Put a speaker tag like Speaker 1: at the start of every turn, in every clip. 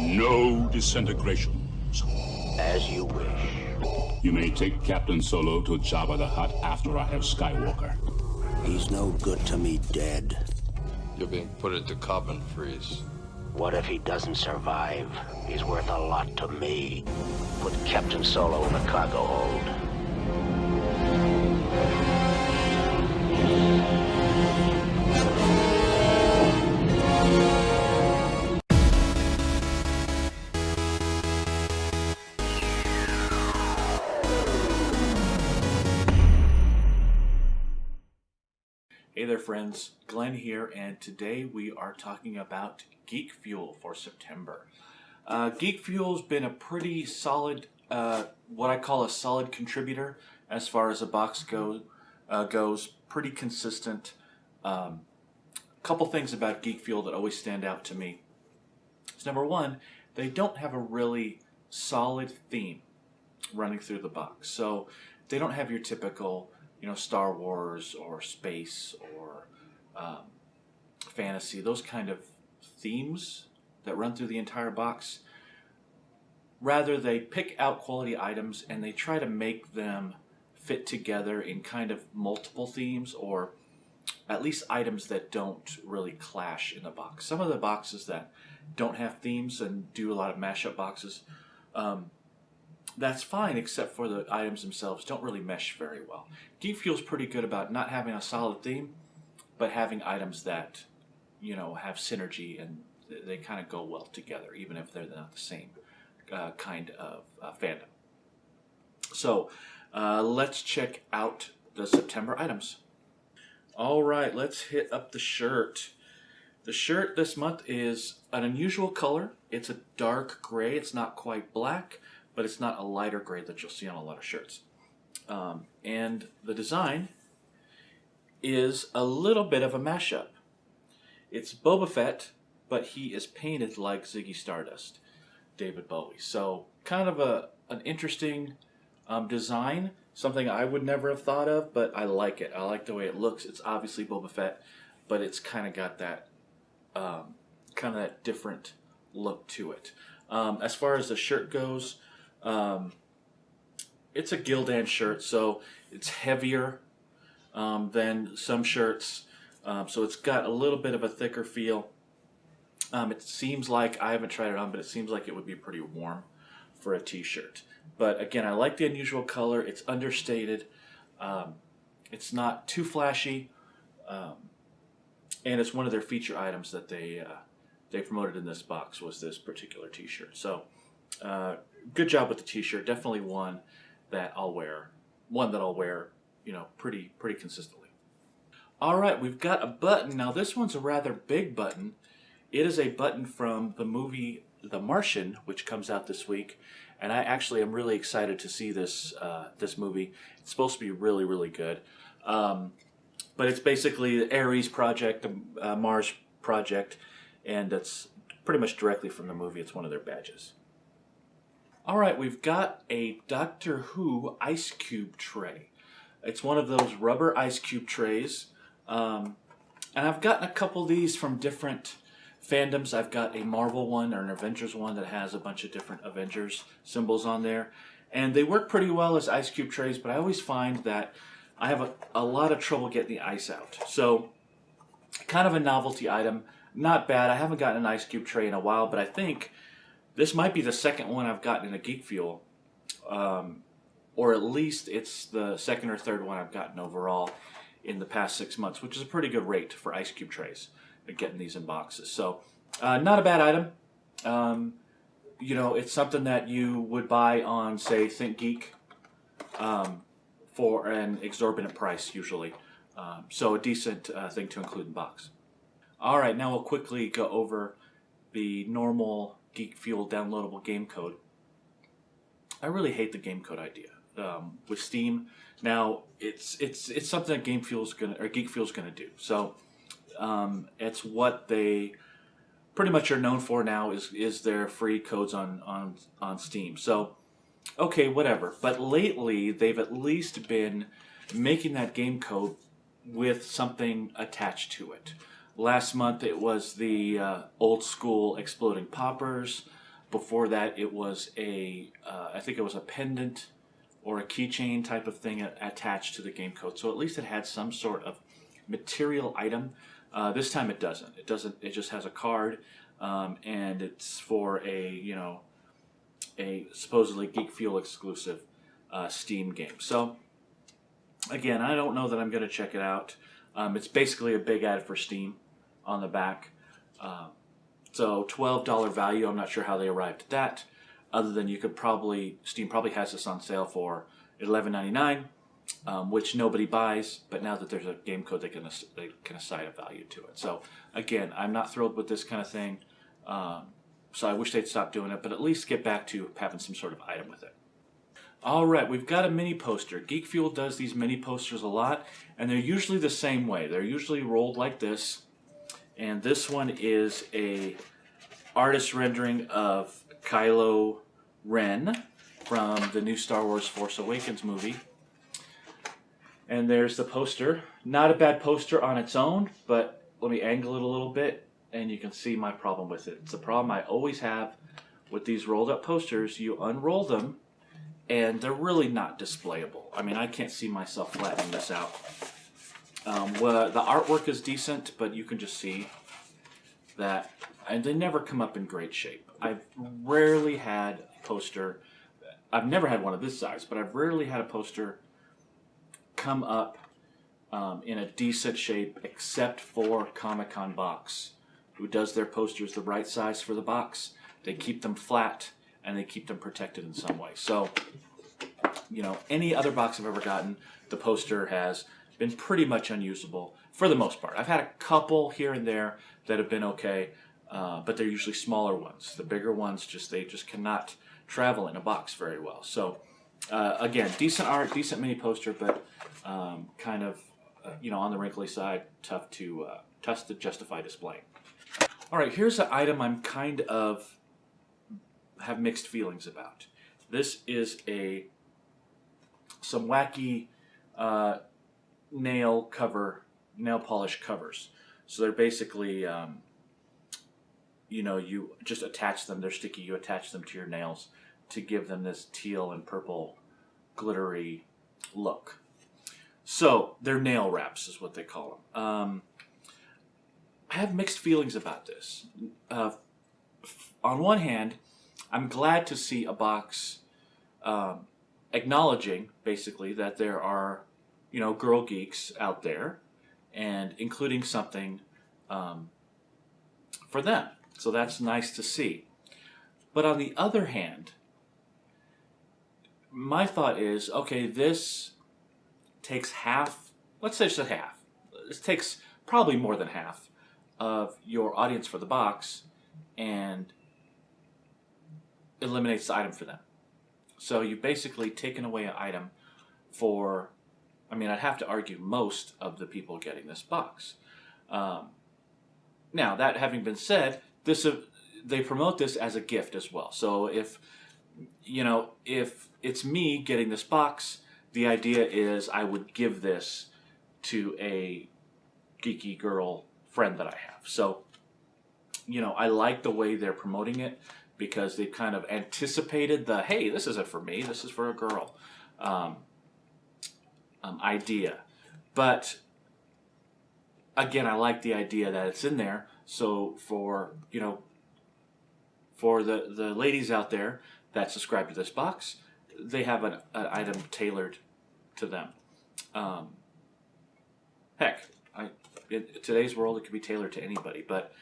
Speaker 1: No disintegrations.
Speaker 2: As you wish.
Speaker 1: You may take Captain Solo to Jabba the Hutt after I have Skywalker.
Speaker 2: He's no good to me dead.
Speaker 3: You're being put into carbon freeze.
Speaker 2: What if he doesn't survive? He's worth a lot to me. Put Captain Solo in the cargo hold.
Speaker 4: Hey there friends, Glenn here, and today we are talking about Geekfuel for September. Geekfuel's been a pretty solid, what I call a solid contributor as far as a box goes, pretty consistent. Couple things about Geekfuel that always stand out to me. So number one, they don't have a really solid theme running through the box. So they don't have your typical Star Wars or space or fantasy, those kind of themes that run through the entire box. Rather, they pick out quality items and they try to make them fit together in kind of multiple themes, or at least items that don't really clash in the box. Some of the boxes that don't have themes and do a lot of mashup boxes, that's fine, except for the items themselves don't really mesh very well. Geekfuel's pretty good about not having a solid theme, but having items that, have synergy and they kind of go well together, even if they're not the same kind of fandom. So let's check out the September items. All right, let's hit up the shirt. The shirt this month is an unusual color. It's a dark gray. It's not quite black, but it's not a lighter gray that you'll see on a lot of shirts. And the design is a little bit of a mashup. It's Boba Fett, but he is painted like Ziggy Stardust, David Bowie. So kind of an interesting design, something I would never have thought of, but I like it. I like the way it looks. It's obviously Boba Fett, but it's kind of got that different look to it. As far as the shirt goes, it's a Gildan shirt, so it's heavier than some shirts. So it's got a little bit of a thicker feel. It seems like, I haven't tried it on, but it seems like it would be pretty warm for a t-shirt. But again, I like the unusual color. It's understated. It's not too flashy. And it's one of their feature items that they promoted in this box, was this particular t-shirt. So good job with the t-shirt. Definitely one that I'll wear. Pretty consistently. All right, we've got a button. Now this one's a rather big button. It is a button from the movie The Martian, which comes out this week, and I actually am really excited to see this movie. It's supposed to be really, really good. But it's basically the Ares project, the Mars project, and it's pretty much directly from the movie. It's one of their badges. All right, we've got a Doctor Who ice cube tray. It's one of those rubber ice cube trays. And I've gotten a couple of these from different fandoms. I've got a Marvel one or an Avengers one that has a bunch of different Avengers symbols on there. And they work pretty well as ice cube trays, but I always find that I have a lot of trouble getting the ice out. So, kind of a novelty item. Not bad. I haven't gotten an ice cube tray in a while, but I think this might be the second one I've gotten in a Geekfuel. Or at least it's the second or third one I've gotten overall in the past 6 months, which is a pretty good rate for ice cube trays, getting these in boxes. So, not a bad item. It's something that you would buy on, say, ThinkGeek for an exorbitant price, usually. So a decent thing to include in box. All right, now we'll quickly go over the normal Geekfuel downloadable game code. I really hate the game code idea with Steam. Now it's something that Geekfuel's gonna do. So it's what they pretty much are known for now is their free codes on Steam. So okay, whatever. But lately they've at least been making that game code with something attached to it. Last month it was the old school exploding poppers. Before that, it was I think it was a pendant or a keychain type of thing attached to the game code. So at least it had some sort of material item. This time it doesn't. It doesn't. It just has a card, and it's for a supposedly Geekfuel exclusive Steam game. So again, I don't know that I'm going to check it out. It's basically a big ad for Steam on the back. So $12 value. I'm not sure how they arrived at that, other than Steam probably has this on sale for $11.99, which nobody buys. But now that there's a game code, they can assign a value to it. So again, I'm not thrilled with this kind of thing. So I wish they'd stop doing it, but at least get back to having some sort of item with it. All right, we've got a mini poster. Geekfuel does these mini posters a lot, and they're usually the same way. They're usually rolled like this, and this one is a artist rendering of Kylo Ren from the new Star Wars Force Awakens movie. And there's the poster. Not a bad poster on its own, but let me angle it a little bit, and you can see my problem with it. It's a problem I always have with these rolled up posters. You unroll them, and they're really not displayable. I mean, I can't see myself flattening this out. Well, the artwork is decent, but you can just see that, and they never come up in great shape. I've rarely had a poster, I've never had one of this size, but I've rarely had a poster come up in a decent shape, except for Comic-Con Box, who does their posters the right size for the box. They keep them flat, and they keep them protected in some way. So, any other box I've ever gotten, the poster has been pretty much unusable for the most part. I've had a couple here and there that have been okay, but they're usually smaller ones. The bigger ones, they just cannot travel in a box very well. So, again, decent art, decent mini poster, but kind of, on the wrinkly side, tough to justify displaying. All right, here's an item I'm kind of have mixed feelings about. This is some wacky nail polish covers. So they're basically, you just attach them. They're sticky. You attach them to your nails to give them this teal and purple glittery look. So they're nail wraps is what they call them. I have mixed feelings about this. On one hand, I'm glad to see a box acknowledging, basically, that there are, girl geeks out there, and including something for them. So that's nice to see. But on the other hand, my thought is, okay, this takes half, let's say just half. This takes probably more than half of your audience for the box and eliminates the item for them. So you've basically taken away an item for, I'd have to argue, most of the people getting this box. Now, that having been said, they promote this as a gift as well. So if it's me getting this box, the idea is I would give this to a geeky girl friend that I have. So, I like the way they're promoting it, because they've kind of anticipated the, hey, this isn't for me, this is for a girl idea. But again, I like the idea that it's in there. So for the ladies out there that subscribe to this box, they have an item tailored to them. Heck, in today's world, it could be tailored to anybody. But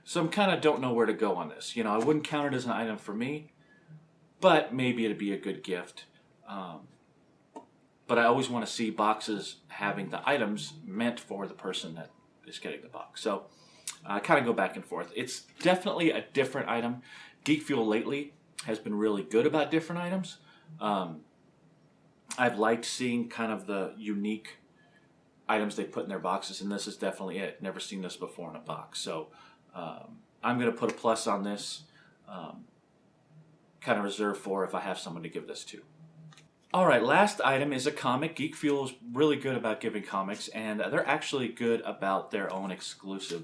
Speaker 4: so I'm kind of don't know where to go on this. I wouldn't count it as an item for me, but maybe it'd be a good gift. But I always want to see boxes having the items meant for the person that is getting the box. So I kind of go back and forth. It's definitely a different item. Geekfuel lately has been really good about different items. I've liked seeing kind of the unique items they put in their boxes, and this is definitely it. Never seen this before in a box. So I'm going to put a plus on this, kind of reserved for if I have someone to give this to. All right, last item is a comic. Geekfuel is really good about giving comics, and they're actually good about their own exclusive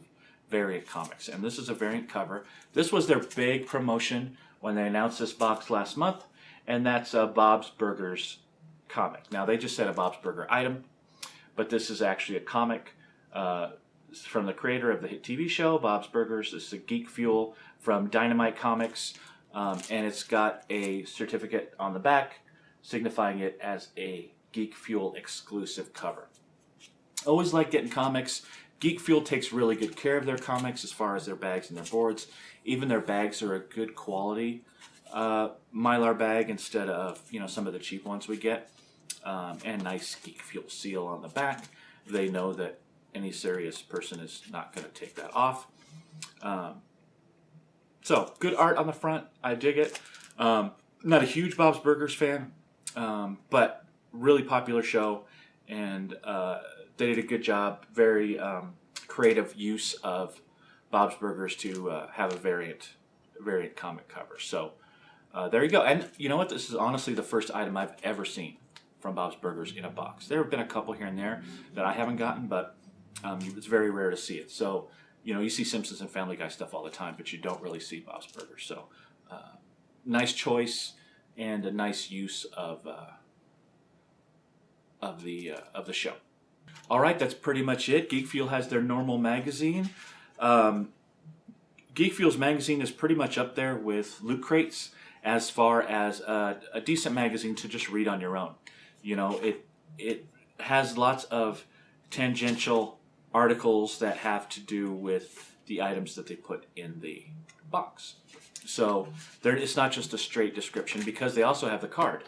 Speaker 4: variant comics. And this is a variant cover. This was their big promotion when they announced this box last month, and that's Bob's Burgers comic. Now, they just said a Bob's Burger item, but this is actually a comic from the creator of the hit TV show, Bob's Burgers. This is a Geekfuel from Dynamite Comics, and it's got a certificate on the back signifying it as a Geekfuel exclusive cover. Always like getting comics. Geekfuel takes really good care of their comics as far as their bags and their boards. Even their bags are a good quality Mylar bag instead of some of the cheap ones we get. And nice Geekfuel seal on the back. They know that any serious person is not going to take that off. So good art on the front. I dig it. Not a huge Bob's Burgers fan, but really popular show, and they did a good job. Very creative use of Bob's Burgers to have a variant comic cover. So there you go. And you know what? This is honestly the first item I've ever seen from Bob's Burgers in a box. There have been a couple here and there that I haven't gotten, but it's very rare to see it. So you see Simpsons and Family Guy stuff all the time, but you don't really see Bob's Burgers. So nice choice and a nice use of the show. All right, that's pretty much it. Geekfuel has their normal magazine. Geekfuel's magazine is pretty much up there with Loot Crate's as far as a decent magazine to just read on your own. It has lots of tangential articles that have to do with the items that they put in the box. So it's not just a straight description, because they also have the card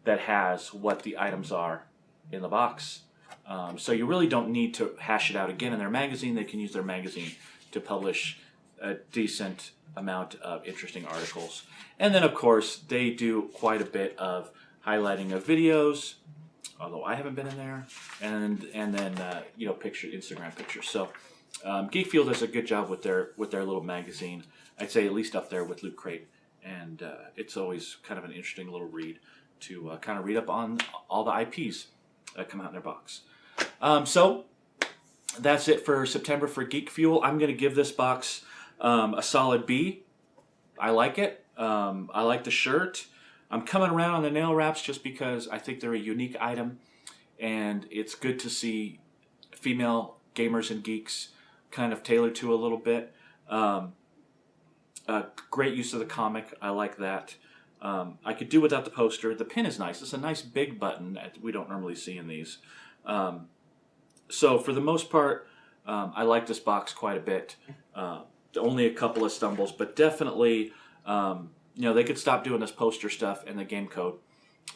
Speaker 4: that has what the items are in the box. So you really don't need to hash it out again in their magazine. They can use their magazine to publish a decent amount of interesting articles. And then, of course, they do quite a bit of highlighting of videos, although I haven't been in there, and then Instagram pictures. So Geekfuel does a good job with their little magazine. I'd say at least up there with Loot Crate, and it's always kind of an interesting little read to kind of read up on all the IPs that come out in their box. So that's it for September for Geekfuel. I'm going to give this box a solid B. I like it. I like the shirt. I'm coming around on the nail wraps just because I think they're a unique item, and it's good to see female gamers and geeks kind of tailored to a little bit. Great use of the comic. I like that. I could do without the poster. The pin is nice. It's a nice big button that we don't normally see in these. So for the most part, I like this box quite a bit. Only a couple of stumbles, but definitely, they could stop doing this poster stuff and the game code,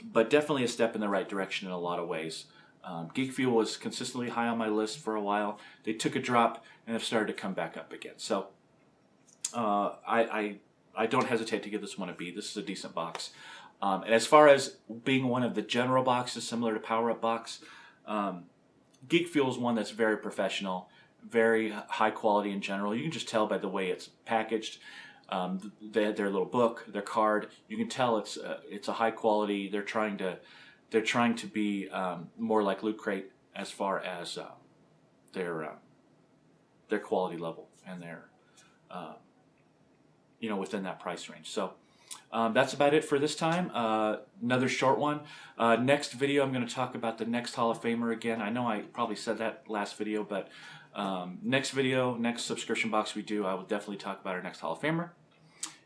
Speaker 4: but definitely a step in the right direction in a lot of ways. Geekfuel was consistently high on my list for a while. They took a drop and have started to come back up again. So I don't hesitate to give this one a B. This is a decent box. And as far as being one of the general boxes similar to Power Up Box, Geekfuel is one that's very professional, very high quality in general. You can just tell by the way it's packaged. Their little book, their card, you can tell it's a high quality. They're trying to be more like Loot Crate as far as their quality level and their within that price range. So that's about it for this time. Another short one. Next video, I'm going to talk about the next Hall of Famer again. I know I probably said that last video, but next subscription box we do, I will definitely talk about our next Hall of Famer.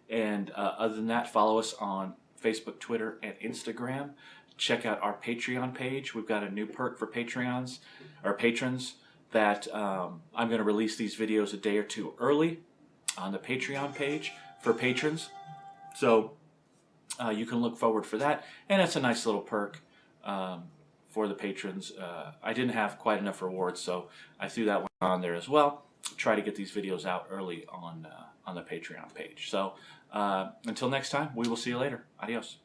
Speaker 4: And other than that, follow us on Facebook, Twitter, and Instagram. Check out our Patreon page. We've got a new perk for patrons that I'm going to release these videos a day or two early on the Patreon page for patrons. So you can look forward for that. And it's a nice little perk for the patrons. I didn't have quite enough rewards, so I threw that one on there as well. Try to get these videos out early on the Patreon page. So until next time, we will see you later. Adios.